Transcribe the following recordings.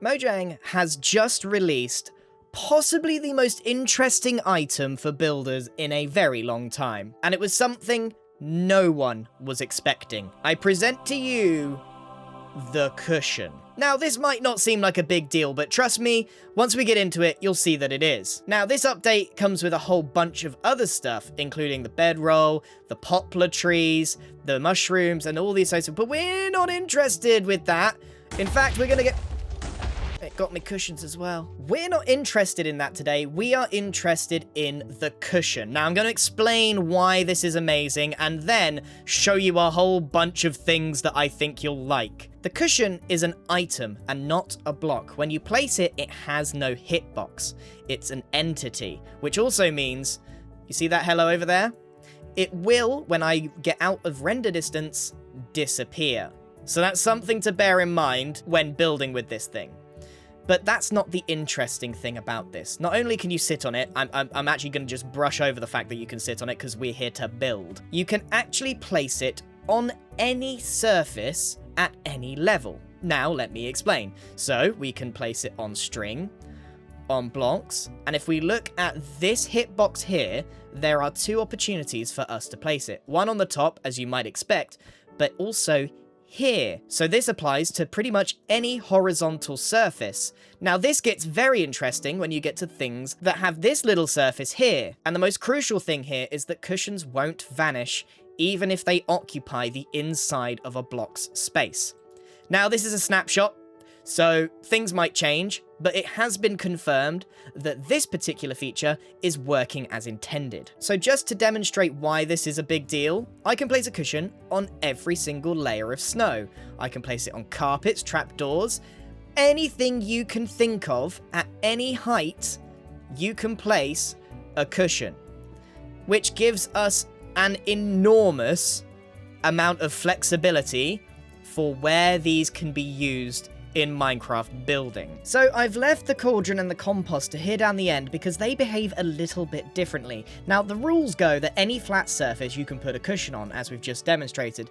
Mojang has just released possibly the most interesting item for builders in a very long time, and it was something no one was expecting. I present to you the cushion. Now, this might not seem like a big deal, but trust me, once we get into it, you'll see that it is. Now, this update comes with a whole bunch of other stuff, including the bedroll, the poplar trees, the mushrooms, and all these items, but we're not interested with that. In fact, we're gonna get... It got me cushions as well. We're not interested in that today. We are interested in the cushion. Now, I'm going to explain why this is amazing and then show you a whole bunch of things that I think you'll like. The cushion is an item and not a block. When you place it, it has no hitbox. It's an entity, which also means, you see that hello over there? It will, when I get out of render distance, disappear. So that's something to bear in mind when building with this thing. But that's not the interesting thing about this. Not only can you sit on it, I'm actually going to just brush over the fact that you can sit on it because we're here to build. You can actually place it on any surface at any level. Now, let me explain. So, we can place it on string, on blocks, and if we look at this hitbox here, there are two opportunities for us to place it. One on the top, as you might expect, but also here. So this applies to pretty much any horizontal surface. Now this gets very interesting when you get to things that have this little surface here. And the most crucial thing here is that cushions won't vanish even if they occupy the inside of a block's space. Now this is a snapshot, so things might change, but it has been confirmed that this particular feature is working as intended. So just to demonstrate why this is a big deal, I can place a cushion on every single layer of snow. I can place it on carpets, trapdoors, anything you can think of at any height, you can place a cushion, which gives us an enormous amount of flexibility for where these can be used in Minecraft building. So I've left the cauldron and the composter here down the end because they behave a little bit differently. Now the rules go that any flat surface you can put a cushion on, as we've just demonstrated,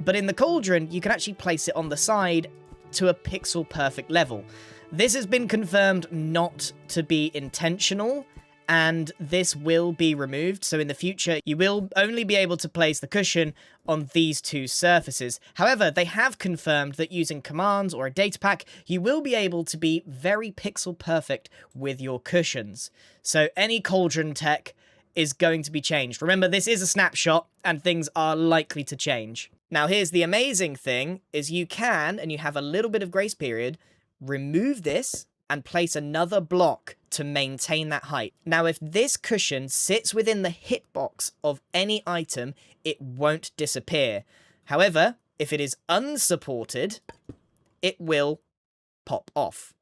but in the cauldron you can actually place it on the side to a pixel perfect level. This has been confirmed not to be intentional, and this will be removed, so in the future you will only be able to place the cushion on these two surfaces. However, they have confirmed that using commands or a data pack, you will be able to be very pixel perfect with your cushions. So any cauldron tech is going to be changed. Remember, this is a snapshot, and things are likely to change. Now here's the amazing thing, is you can, and you have a little bit of grace period, remove this and place another block to maintain that height. Now, if this cushion sits within the hitbox of any item, it won't disappear. However, if it is unsupported, it will pop off.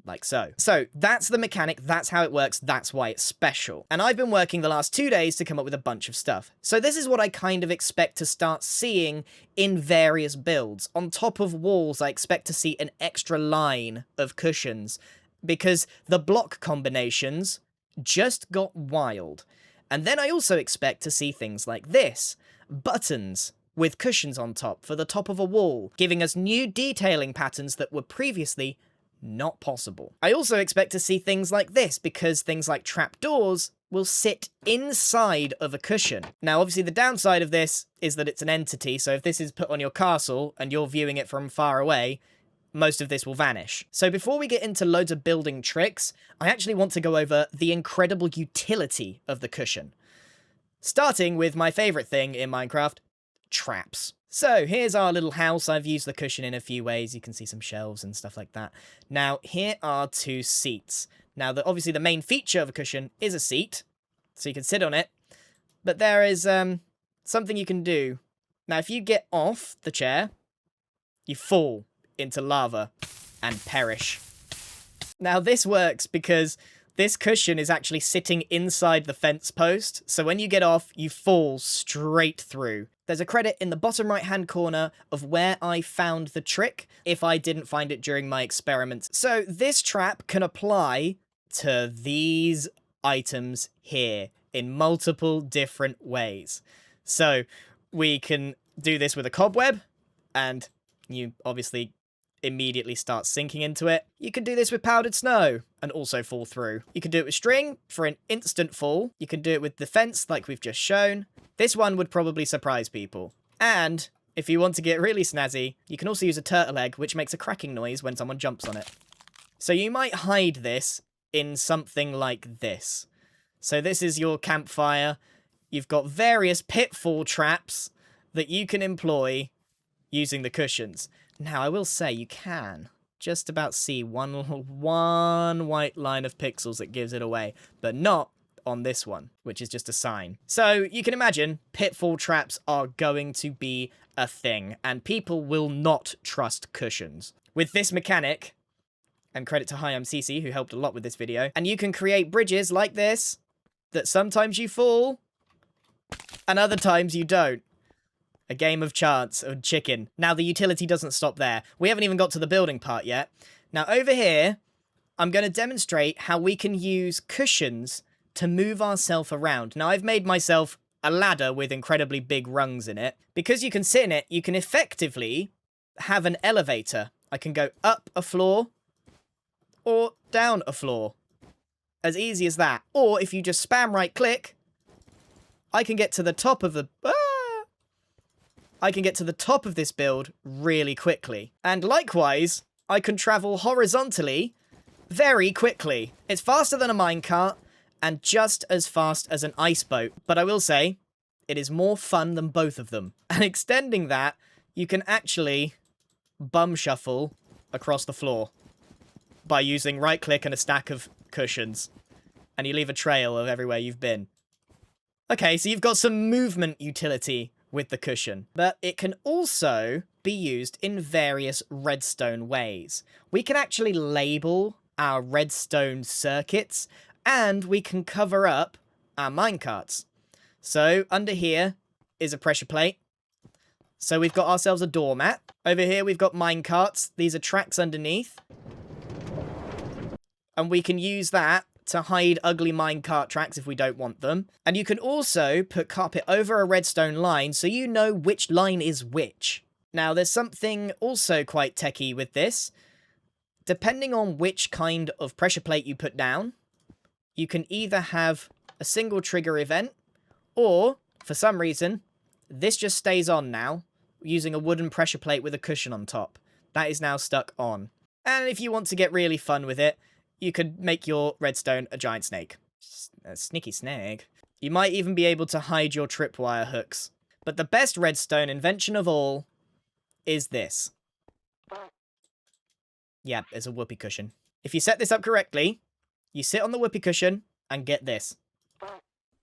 Like so. So that's the mechanic, that's how it works, that's why it's special. And I've been working the last 2 days to come up with a bunch of stuff. So this is what I kind of expect to start seeing in various builds. On top of walls, I expect to see an extra line of cushions, because the block combinations just got wild. And then I also expect to see things like this. Buttons with cushions on top for the top of a wall, giving us new detailing patterns that were previously not possible. I also expect to see things like this, because things like trapdoors will sit inside of a cushion. Now, obviously, the downside of this is that it's an entity, so if this is put on your castle and you're viewing it from far away, most of this will vanish. So before we get into loads of building tricks, I actually want to go over the incredible utility of the cushion. Starting with my favorite thing in Minecraft, traps. So here's our little house. I've used the cushion in a few ways. You can see some shelves and stuff like that. Now, here are two seats. Now, obviously the main feature of a cushion is a seat, so you can sit on it. But there is something you can do. Now, if you get off the chair, you fall into lava and perish. Now, this works because this cushion is actually sitting inside the fence post, so when you get off, you fall straight through. There's a credit in the bottom right-hand corner of where I found the trick, if I didn't find it during my experiments. So this trap can apply to these items here in multiple different ways. So we can do this with a cobweb, and you obviously immediately start sinking into it. You can do this with powdered snow and also fall through. You can do it with string for an instant fall. You can do it with defense like we've just shown. This one would probably surprise people. And if you want to get really snazzy, you can also use a turtle egg, which makes a cracking noise when someone jumps on it. So you might hide this in something like this. So this is your campfire. You've got various pitfall traps that you can employ using the cushions. Now, I will say you can just about see one white line of pixels that gives it away, but not on this one, which is just a sign. So you can imagine pitfall traps are going to be a thing, and people will not trust cushions. With this mechanic, and credit to Hi, I'm Cece, who helped a lot with this video, and you can create bridges like this, that sometimes you fall, and other times you don't. A game of chance, or chicken. Now, the utility doesn't stop there. We haven't even got to the building part yet. Now, over here, I'm going to demonstrate how we can use cushions to move ourselves around. Now, I've made myself a ladder with incredibly big rungs in it. Because you can sit in it, you can effectively have an elevator. I can go up a floor or down a floor. As easy as that. Or if you just spam right-click, I can get to the top of the... I can get to the top of this build really quickly. And likewise, I can travel horizontally very quickly. It's faster than a minecart and just as fast as an ice boat. But I will say, it is more fun than both of them. And extending that, you can actually bum shuffle across the floor by using right-click and a stack of cushions. And you leave a trail of everywhere you've been. Okay, so you've got some movement utility with the cushion, but it can also be used in various redstone ways. We can actually label our redstone circuits, and we can cover up our minecarts. So under here is a pressure plate. So we've got ourselves a doormat. Over here we've got minecarts. These are tracks underneath. And we can use that to hide ugly minecart tracks if we don't want them. And you can also put carpet over a redstone line so you know which line is which. Now, there's something also quite techie with this. Depending on which kind of pressure plate you put down, you can either have a single trigger event, or, for some reason, this just stays on now, using a wooden pressure plate with a cushion on top. That is now stuck on. And if you want to get really fun with it, you could make your redstone a giant snake. A sneaky snake. You might even be able to hide your tripwire hooks. But the best redstone invention of all is this. Yeah, it's a whoopee cushion. If you set this up correctly, you sit on the whoopee cushion and get this.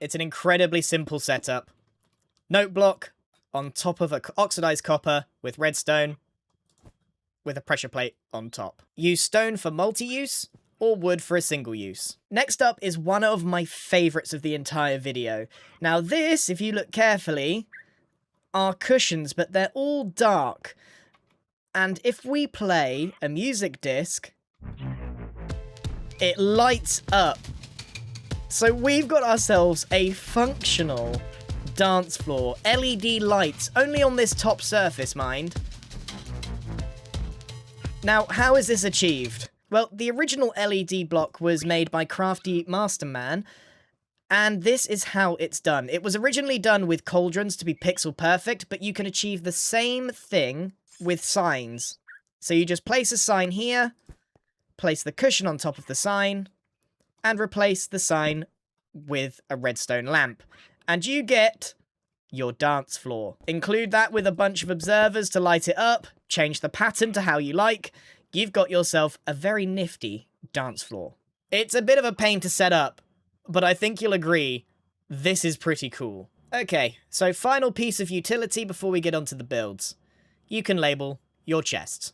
It's an incredibly simple setup. Note block on top of an oxidized copper with redstone with a pressure plate on top. Use stone for multi-use, or wood for a single use. Next up is one of my favourites of the entire video. Now this, if you look carefully, are cushions, but they're all dark. And if we play a music disc, it lights up. So we've got ourselves a functional dance floor. LED lights, only on this top surface, mind. Now, how is this achieved? Well, the original LED block was made by Crafty Masterman, and this is how it's done. It was originally done with cauldrons to be pixel perfect, but you can achieve the same thing with signs. So you just place a sign here, place the cushion on top of the sign, and replace the sign with a redstone lamp. And you get your dance floor. Include that with a bunch of observers to light it up, change the pattern to how you like. You've got yourself a very nifty dance floor. It's a bit of a pain to set up, but I think you'll agree, this is pretty cool. Okay, so final piece of utility before we get onto the builds. You can label your chests.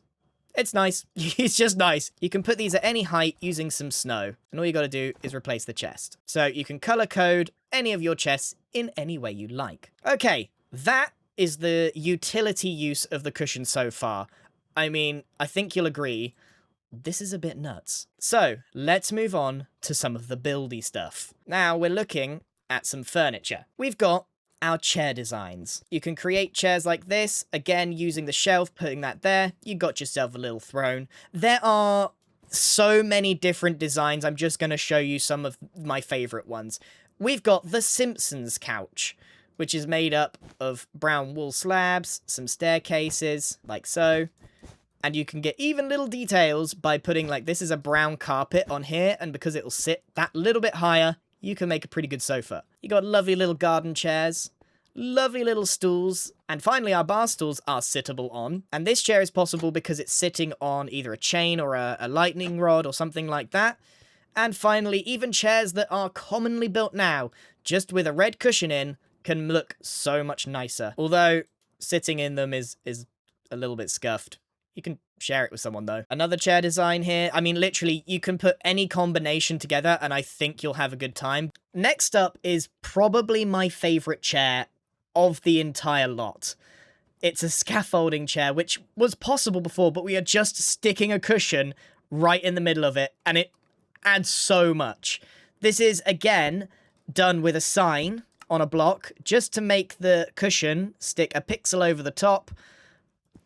It's nice. It's just nice. You can put these at any height using some snow, and all you gotta do is replace the chest. So you can color code any of your chests in any way you like. Okay, that is the utility use of the cushion so far. I mean, I think you'll agree, this is a bit nuts. So, let's move on to some of the buildy stuff. Now, we're looking at some furniture. We've got our chair designs. You can create chairs like this, again, using the shelf, putting that there. You got yourself a little throne. There are so many different designs. I'm just going to show you some of my favorite ones. We've got the Simpsons couch, which is made up of brown wool slabs, some staircases, like so. And you can get even little details by putting, like, this is a brown carpet on here, and because it'll sit that little bit higher, you can make a pretty good sofa. You got lovely little garden chairs, lovely little stools, and finally our bar stools are sittable on. And this chair is possible because it's sitting on either a chain or a lightning rod or something like that. And finally, even chairs that are commonly built now, just with a red cushion in, can look so much nicer. Although, sitting in them is a little bit scuffed. You can share it with someone, though. Another chair design here. I mean, literally, you can put any combination together, and I think you'll have a good time. Next up is probably my favorite chair of the entire lot. It's a scaffolding chair, which was possible before, but we are just sticking a cushion right in the middle of it, and it adds so much. This is, again, done with a sign on a block, just to make the cushion stick a pixel over the top,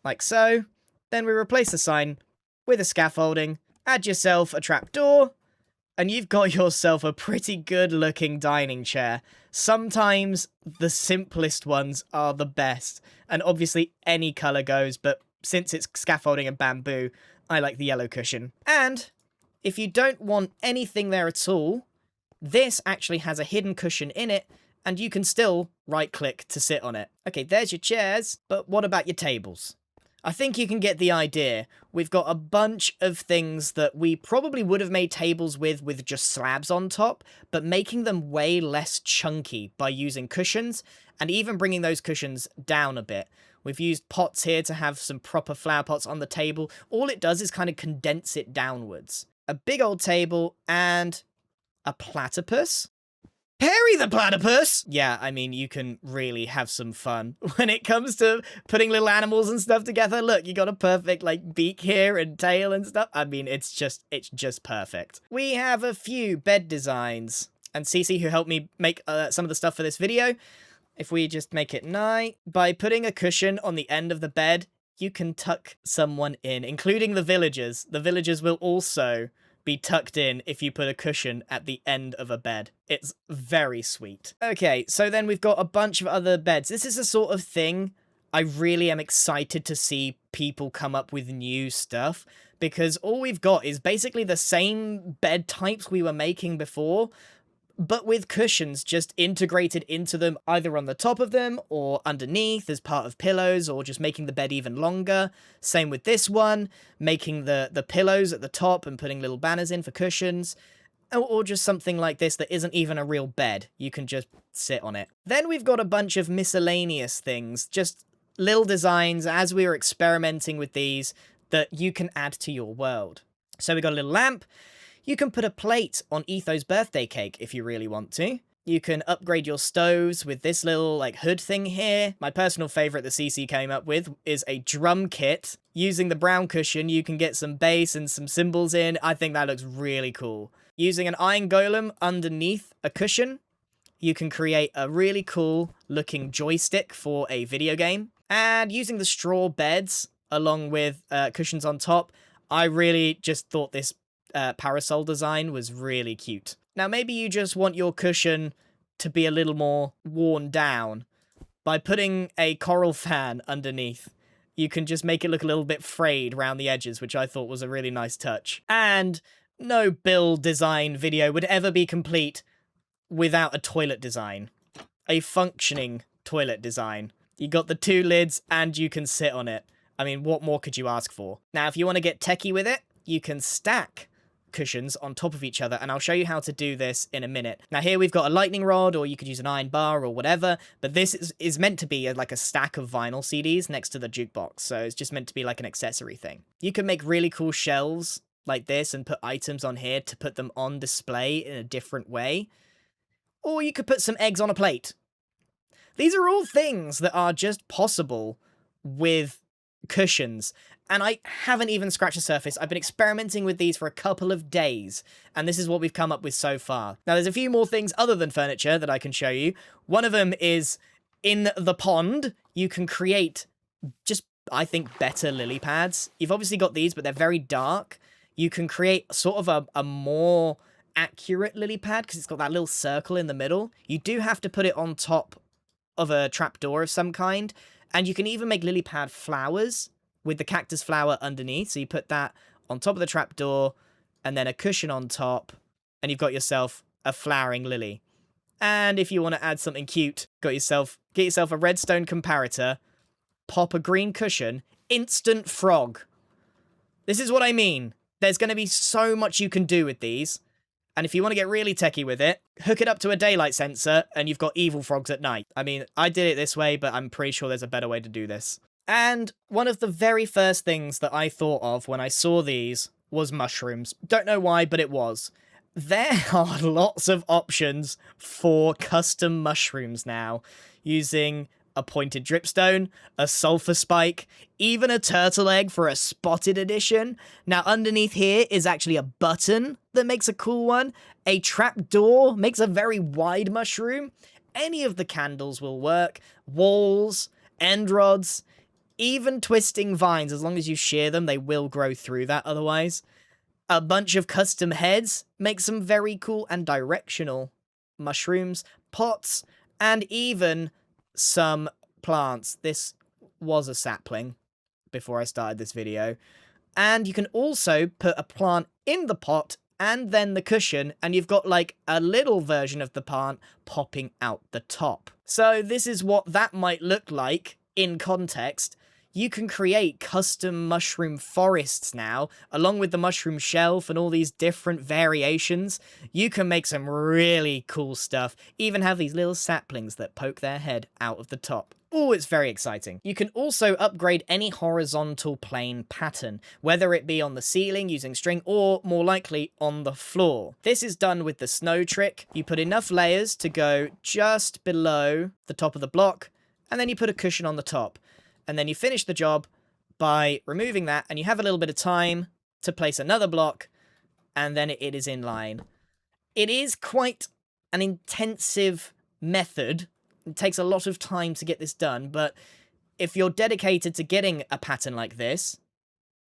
like so. Then we replace the sign with a scaffolding, add yourself a trapdoor, and you've got yourself a pretty good looking dining chair. Sometimes the simplest ones are the best, and obviously any colour goes, but since it's scaffolding and bamboo, I like the yellow cushion. And if you don't want anything there at all, this actually has a hidden cushion in it, and you can still right-click to sit on it. Okay, there's your chairs, but what about your tables? I think you can get the idea. We've got a bunch of things that we probably would have made tables with just slabs on top, but making them way less chunky by using cushions, and even bringing those cushions down a bit. We've used pots here to have some proper flower pots on the table. All it does is kind of condense it downwards. A big old table and a platypus. Perry the platypus! Yeah, I mean, you can really have some fun when it comes to putting little animals and stuff together. Look, you got a perfect, like, beak here and tail and stuff. I mean, it's just perfect. We have a few bed designs. And Cece, who helped me make some of the stuff for this video, if we just make it night, by putting a cushion on the end of the bed, you can tuck someone in, including the villagers. The villagers will also be tucked in if you put a cushion at the end of a bed. It's very sweet. Okay, so then we've got a bunch of other beds. This is the sort of thing I really am excited to see people come up with new stuff, because all we've got is basically the same bed types we were making before, but with cushions just integrated into them, either on the top of them or underneath as part of pillows, or just making the bed even longer. Same with this one, making the pillows at the top and putting little banners in for cushions, or just something like this that isn't even a real bed. You can just sit on it. Then we've got a bunch of miscellaneous things, just little designs as we were experimenting with these that you can add to your world. So we got a little lamp. You can put a plate on Etho's birthday cake if you really want to. You can upgrade your stoves with this little, like, hood thing here. My personal favourite that CC came up with is a drum kit. Using the brown cushion, you can get some bass and some cymbals in. I think that looks really cool. Using an iron golem underneath a cushion, you can create a really cool looking joystick for a video game. And using the straw beds along with cushions on top, I really just thought this parasol design was really cute. Now, maybe you just want your cushion to be a little more worn down. By putting a coral fan underneath, you can just make it look a little bit frayed around the edges, which I thought was a really nice touch. And no build design video would ever be complete without a toilet design. A functioning toilet design. You got the two lids and you can sit on it. I mean, what more could you ask for? Now, if you want to get techie with it, you can stack cushions on top of each other, and I'll show you how to do this in a minute. Now here we've got a lightning rod, or you could use an iron bar or whatever, but this is meant to be like a stack of vinyl CDs next to the jukebox, so it's just meant to be like an accessory thing. You can make really cool shelves like this and put items on here to put them on display in a different way, or you could put some eggs on a plate. These are all things that are just possible with cushions, and I haven't even scratched the surface. I've been experimenting with these for a couple of days, and this is what we've come up with so far. Now, there's a few more things other than furniture that I can show you. One of them is In the pond, you can create just, I think, better lily pads. You've obviously got these, but they're very dark. You can create sort of a more accurate lily pad because it's got that little circle in the middle. You do have to put it on top of a trapdoor of some kind. And you can even make lily pad flowers with the cactus flower underneath. So you put that on top of the trapdoor and then a cushion on top. And you've got yourself a flowering lily. And if you want to add something cute, get yourself a redstone comparator, pop a green cushion, instant frog. This is what I mean. There's going to be so much you can do with these. And if you want to get really techie with it, hook it up to a daylight sensor and you've got evil frogs at night. I mean, I did it this way, but I'm pretty sure there's a better way to do this. And one of the very first things that I thought of when I saw these was mushrooms. Don't know why, but it was. There are lots of options for custom mushrooms now, using a pointed dripstone, a sulfur spike, even a turtle egg for a spotted edition. Now underneath here is actually a button that makes a cool one. A trapdoor makes a very wide mushroom. Any of the candles will work. Walls, end rods, even twisting vines. As long as you shear them, they will grow through that otherwise. A bunch of custom heads make some very cool and directional mushrooms, pots, and even some plants. This was a sapling before I started this video. And you can also put a plant in the pot and then the cushion, and you've got like a little version of the plant popping out the top. So this is what that might look like in context. You can create custom mushroom forests now, along with the mushroom shelf and all these different variations. You can make some really cool stuff, even have these little saplings that poke their head out of the top. Oh, it's very exciting. You can also upgrade any horizontal plane pattern, whether it be on the ceiling using string or, more likely, on the floor. This is done with the snow trick. You put enough layers to go just below the top of the block, and then you put a cushion on the top. And then you finish the job by removing that, and you have a little bit of time to place another block, and then it is in line. It is quite an intensive method. It takes a lot of time to get this done, but if you're dedicated to getting a pattern like this,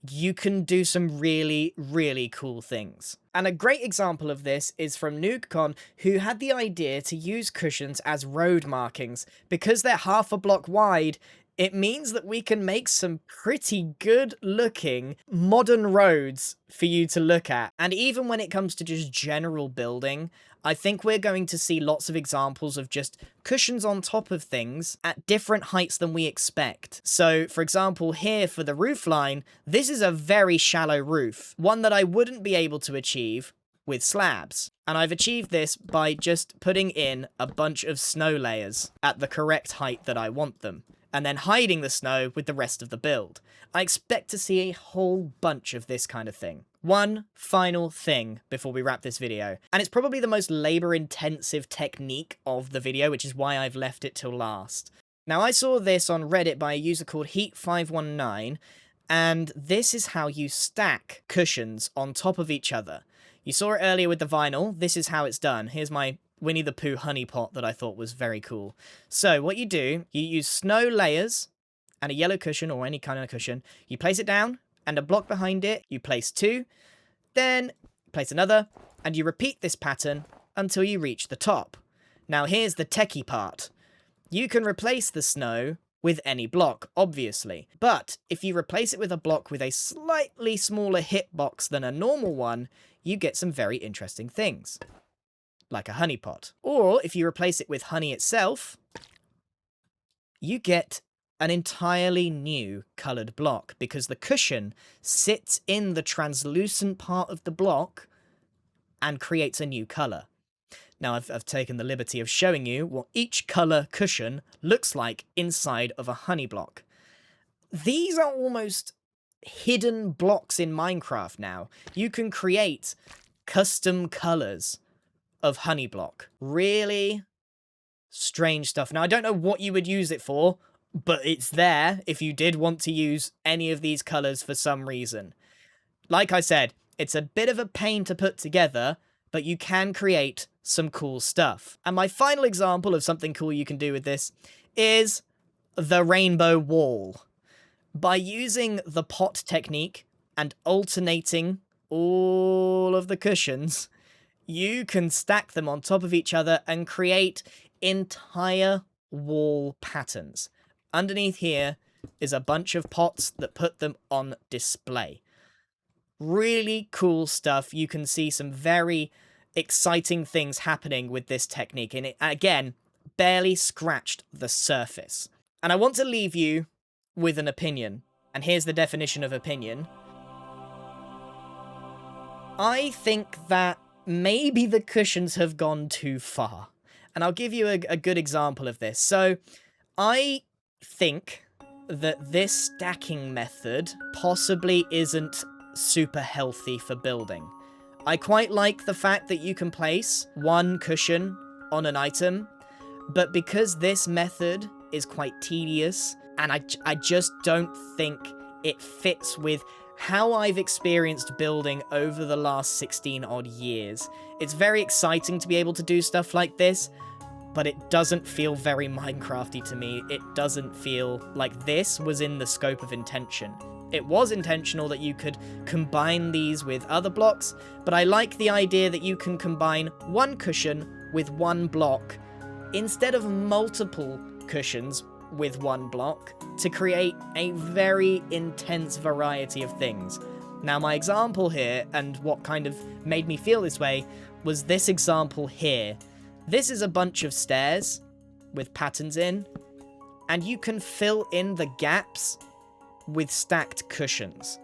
you can do some really, really cool things. And a great example of this is from NoogCon, who had the idea to use cushions as road markings. Because they're half a block wide, it means that we can make some pretty good looking modern roads for you to look at. And even when it comes to just general building, I think we're going to see lots of examples of just cushions on top of things at different heights than we expect. So, for example, here for the roof line, this is a very shallow roof, one that I wouldn't be able to achieve with slabs. And I've achieved this by just putting in a bunch of snow layers at the correct height that I want them, and then hiding the snow with the rest of the build. I expect to see a whole bunch of this kind of thing. One final thing before we wrap this video, and it's probably the most labor-intensive technique of the video, which is why I've left it till last. Now, I saw this on Reddit by a user called Heat519, and this is how you stack cushions on top of each other. You saw it earlier with the vinyl. This is how it's done. Here's my Winnie the Pooh honey pot that I thought was very cool. So what you do, you use snow layers and a yellow cushion or any kind of cushion. You place it down, and a block behind it, you place two, then place another, and you repeat this pattern until you reach the top. Now here's the techie part. You can replace the snow with any block, obviously. But if you replace it with a block with a slightly smaller hitbox than a normal one, you get some very interesting things, like a honey pot. Or if you replace it with honey itself, you get an entirely new coloured block, because the cushion sits in the translucent part of the block and creates a new colour. Now, I've taken the liberty of showing you what each colour cushion looks like inside of a honey block. These are almost hidden blocks in Minecraft now. You can create custom colours of honey block. Really strange stuff. Now, I don't know what you would use it for, but it's there if you did want to use any of these colours for some reason. Like I said, it's a bit of a pain to put together, but you can create some cool stuff. And my final example of something cool you can do with this is the rainbow wall. By using the pot technique and alternating all of the cushions, you can stack them on top of each other and create entire wall patterns. Underneath here is a bunch of pots that put them on display. Really cool stuff. You can see some very exciting things happening with this technique, and it, again, barely scratched the surface. And I want to leave you with an opinion, and here's the definition of opinion. I think that maybe the cushions have gone too far, and I'll give you a good example of this. So, I think that this stacking method possibly isn't super healthy for building. I quite like the fact that you can place one cushion on an item, but because this method is quite tedious, and I just don't think it fits with how I've experienced building over the last 16 odd years. It's very exciting to be able to do stuff like this, but it doesn't feel very Minecrafty to me. It doesn't feel like this was in the scope of intention. It was intentional that you could combine these with other blocks, but I like the idea that you can combine one cushion with one block instead of multiple cushions with one block to create a very intense variety of things. Now, my example here, and what kind of made me feel this way, was this example here. This is a bunch of stairs with patterns in, and you can fill in the gaps with stacked cushions.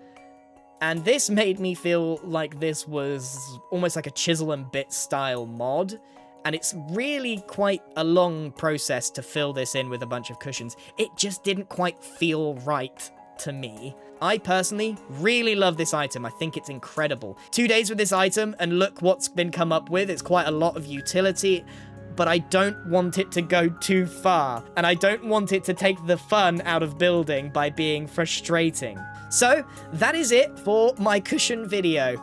And this made me feel like this was almost like a chisel and bit style mod, and it's really quite a long process to fill this in with a bunch of cushions. It just didn't quite feel right to me. I personally really love this item. I think it's incredible. 2 days with this item, and look what's been come up with. It's quite a lot of utility, but I don't want it to go too far, and I don't want it to take the fun out of building by being frustrating. So, that is it for my cushion video.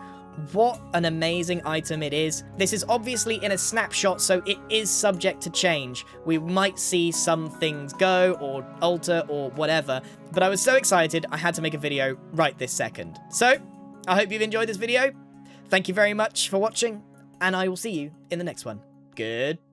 What an amazing item it is. This is obviously in a snapshot, so it is subject to change. We might see some things go, or alter, or whatever, but I was so excited I had to make a video right this second. So, I hope you've enjoyed this video. Thank you very much for watching, and I will see you in the next one. Good.